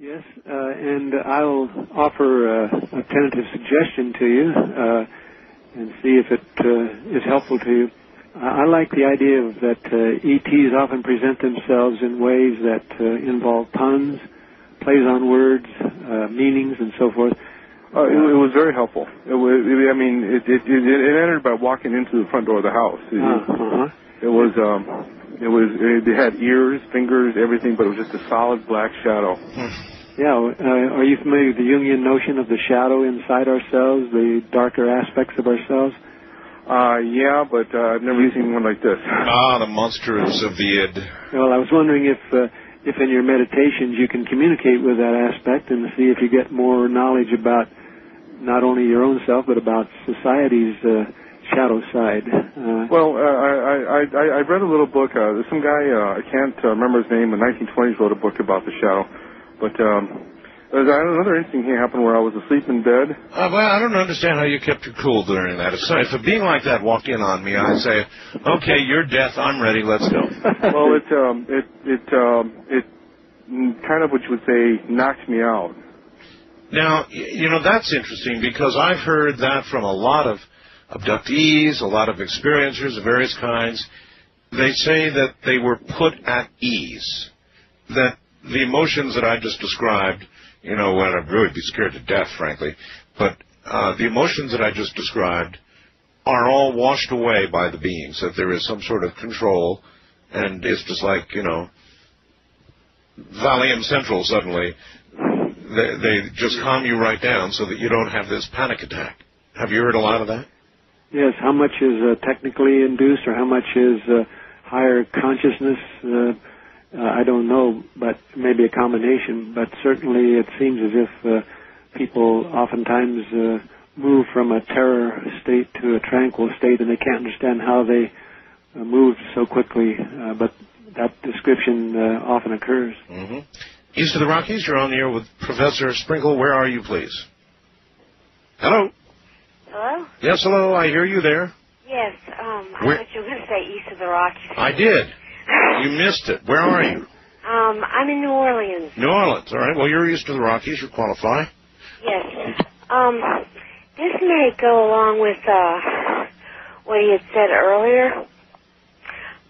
Yes, and I'll offer a tentative suggestion to you and see if it is helpful to you. I like the idea of that ETs often present themselves in ways that involve puns, plays on words, meanings, and so forth. It was very helpful. It entered by walking into the front door of the house. It had ears, fingers, everything, but it was just a solid black shadow. Yeah, are you familiar with the Jungian notion of the shadow inside ourselves, the darker aspects of ourselves? Yeah, but I've never seen one like this. The monsters of the id. Well, I was wondering if in your meditations you can communicate with that aspect and see if you get more knowledge about not only your own self, but about society's shadow side. I read a little book. There's some guy, I can't remember his name, in the 1920s wrote a book about the shadow. But another interesting thing happened where I was asleep in bed. Well, I don't understand how you kept your cool during that. If a being like that walked in on me, I'd say, okay, you're death, I'm ready, let's go. Well, it kind of, what you would say, knocked me out. Now, that's interesting because I've heard that from a lot of abductees, a lot of experiencers of various kinds. They say that they were put at ease, that the emotions that I just described, when I'd really be scared to death, frankly, but the emotions that I just described are all washed away by the beings, that there is some sort of control, and it's just like, Valium Central suddenly. They just calm you right down so that you don't have this panic attack. Have you heard a lot of that? Yes. How much is technically induced or how much is higher consciousness? I don't know, but maybe a combination. But certainly it seems as if people oftentimes move from a terror state to a tranquil state, and they can't understand how they moved so quickly. But that description often occurs. Mm-hmm. East of the Rockies, you're on the air with Professor Sprinkle. Where are you, please? Hello? Hello? Yes, hello. I hear you there. Yes. I thought you were going to say East of the Rockies. I did. You missed it. Where are you? I'm in New Orleans. New Orleans. All right. Well, you're east of the Rockies. You qualify. Yes. This may go along with what he had said earlier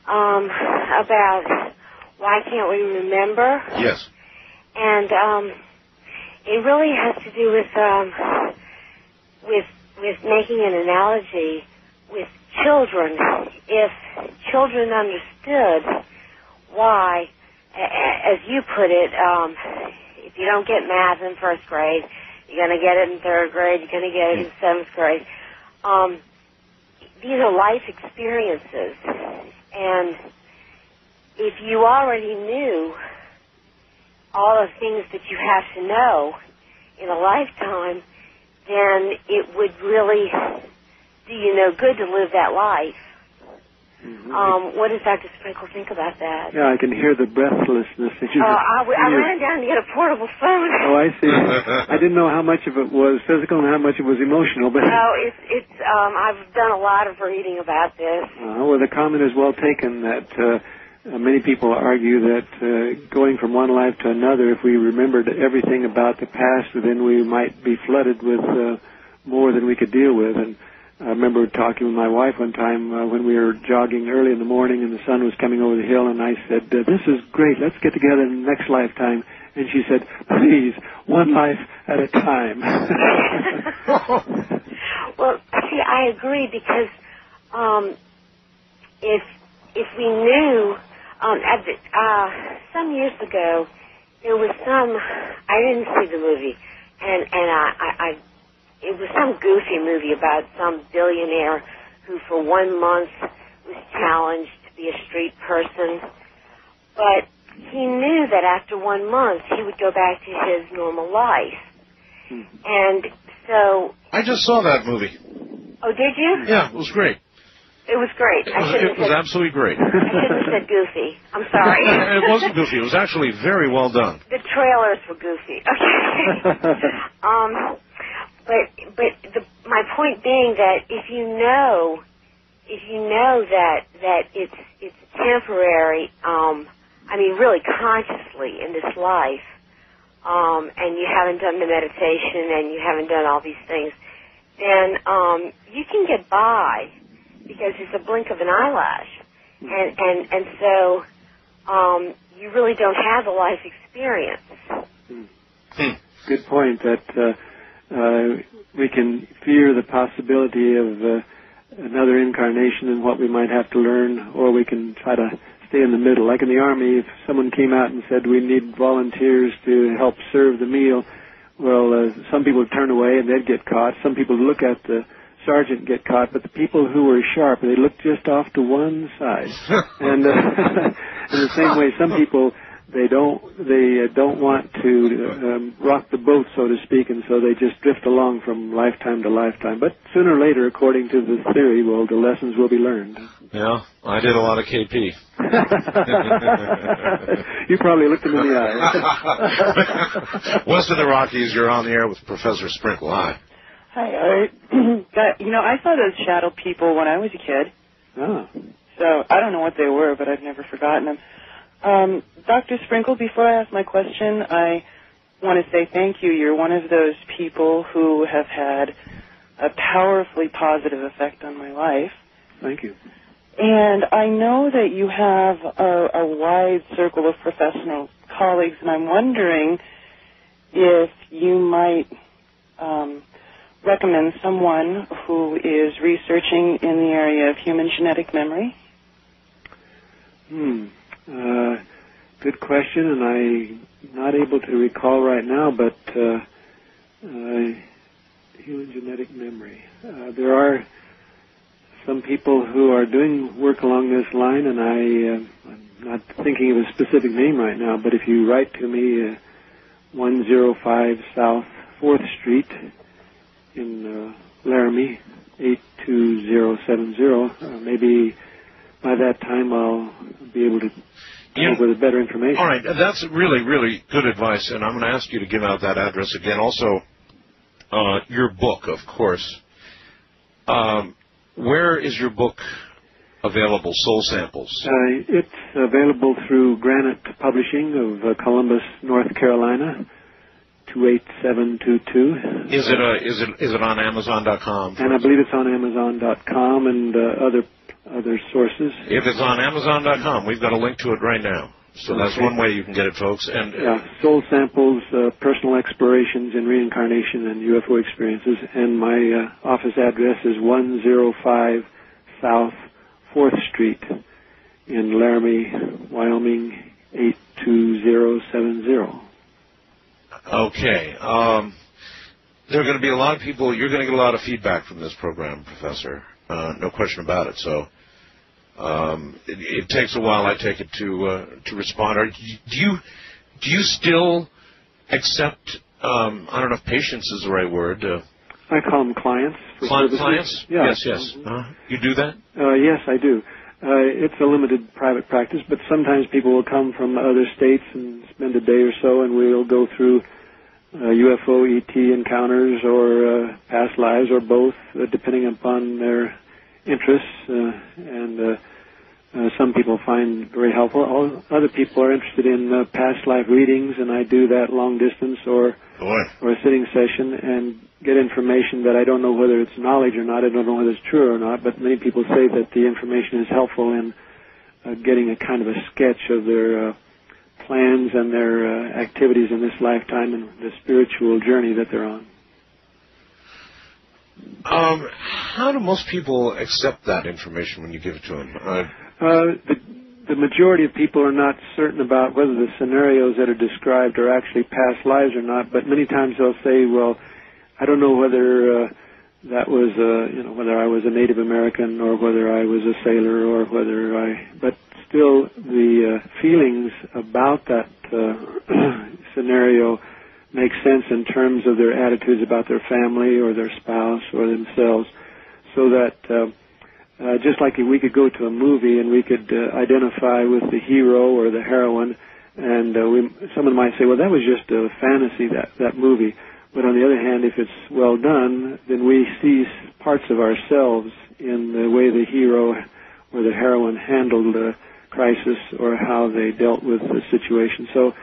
about why can't we remember? Yes. And it really has to do with making an analogy with children. If children understood why, as you put it, if you don't get math in first grade, you're going to get it in third grade, you're going to get it in seventh grade. These are life experiences, and if you already knew all the things that you have to know in a lifetime, then it would really do you no good to live that life. Mm-hmm. What does Dr. Sprinkle think about that? Yeah, I can hear the breathlessness that you I ran down to get a portable phone. Oh, I see. I didn't know how much of it was physical and how much it was emotional. But it's I've done a lot of reading about this. Well, the comment is well taken that many people argue that going from one life to another, if we remembered everything about the past, then we might be flooded with more than we could deal with. And I remember talking with my wife one time when we were jogging early in the morning and the sun was coming over the hill, and I said, this is great, let's get together in the next lifetime. And she said, please, one life at a time. Well, see, I agree, because if we knew, some years ago, there was I didn't see the movie, and it was some goofy movie about some billionaire who for 1 month was challenged to be a street person. But he knew that after 1 month he would go back to his normal life. Mm-hmm. And so... I just saw that movie. Oh, did you? Yeah, it was great. It was great. It was absolutely great. I shouldn't have said goofy. I'm sorry. It wasn't goofy. It was actually very well done. The trailers were goofy. Okay. But my point being that if you know that it's temporary, really consciously in this life, and you haven't done the meditation and you haven't done all these things, then you can get by because it's a blink of an eyelash. And so you really don't have the life experience. Good point, that we can fear the possibility of another incarnation and what we might have to learn, or we can try to stay in the middle. Like in the Army, if someone came out and said, we need volunteers to help serve the meal, well, some people would turn away and they'd get caught. Some people would look at the sergeant and get caught, but the people who were sharp, they looked just off to one side. And in the same way, some people, they don't want to rock the boat, so to speak, and so they just drift along from lifetime to lifetime. But sooner or later, according to the theory, well, the lessons will be learned. Yeah, I did a lot of KP. You probably looked him in the eye. West of the Rockies, you're on the air with Professor Sprinkle. Hi. Hi. I saw those shadow people when I was a kid. Oh. So I don't know what they were, but I've never forgotten them. Dr. Sprinkle, before I ask my question, I want to say thank you. You're one of those people who have had a powerfully positive effect on my life. Thank you. And I know that you have a wide circle of professional colleagues, and I'm wondering if you might recommend someone who is researching in the area of human genetic memory. Good question, and I'm not able to recall right now, but human genetic memory. There are some people who are doing work along this line, and I'm not thinking of a specific name right now, but if you write to me 105 South 4th Street in Laramie, 82070, maybe by that time I'll be able to come up with better information. All right, that's really, really good advice, and I'm going to ask you to give out that address again. Also, your book, of course. Where is your book available, Soul Samples? It's available through Granite Publishing of Columbus, North Carolina, 28722. Is it on Amazon.com? And I believe it's on Amazon.com and other sources. If it's on Amazon.com, we've got a link to it right now. So that's one way you can get it, folks. And Soul Samples, Personal Explorations in Reincarnation and UFO Experiences. And my office address is 105 South 4th Street in Laramie, Wyoming, 82070. Okay. There are going to be a lot of people. You're going to get a lot of feedback from this program, Professor. No question about it. So it takes a while, I take it, to respond. Do you still accept? I don't know if patience is the right word. I call them clients. Clients? Yeah. Yes. You do that? Yes, I do. It's a limited private practice, but sometimes people will come from other states and spend a day or so, and we'll go through UFO, ET encounters, or past lives, or both, depending upon their interests. And some people find very helpful. Other people are interested in past life readings, and I do that long distance or a sitting session and get information that I don't know whether it's knowledge or not. I don't know whether it's true or not, but many people say that the information is helpful in getting a kind of a sketch of their plans and their activities in this lifetime and the spiritual journey that they're on. How do most people accept that information when you give it to them? The majority of people are not certain about whether the scenarios that are described are actually past lives or not, but many times they'll say, well, I don't know whether that was, whether I was a Native American or whether I was a sailor or but still the feelings about that scenario make sense in terms of their attitudes about their family or their spouse or themselves, so that just like we could go to a movie and we could identify with the hero or the heroine, and someone might say, well, that was just a fantasy, that movie. But on the other hand, if it's well done, then we see parts of ourselves in the way the hero or the heroine handled the crisis or how they dealt with the situation. So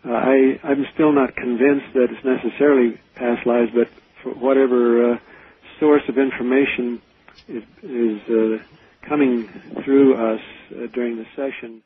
I'm still not convinced that it's necessarily past lives, but for whatever source of information is coming through us during the session,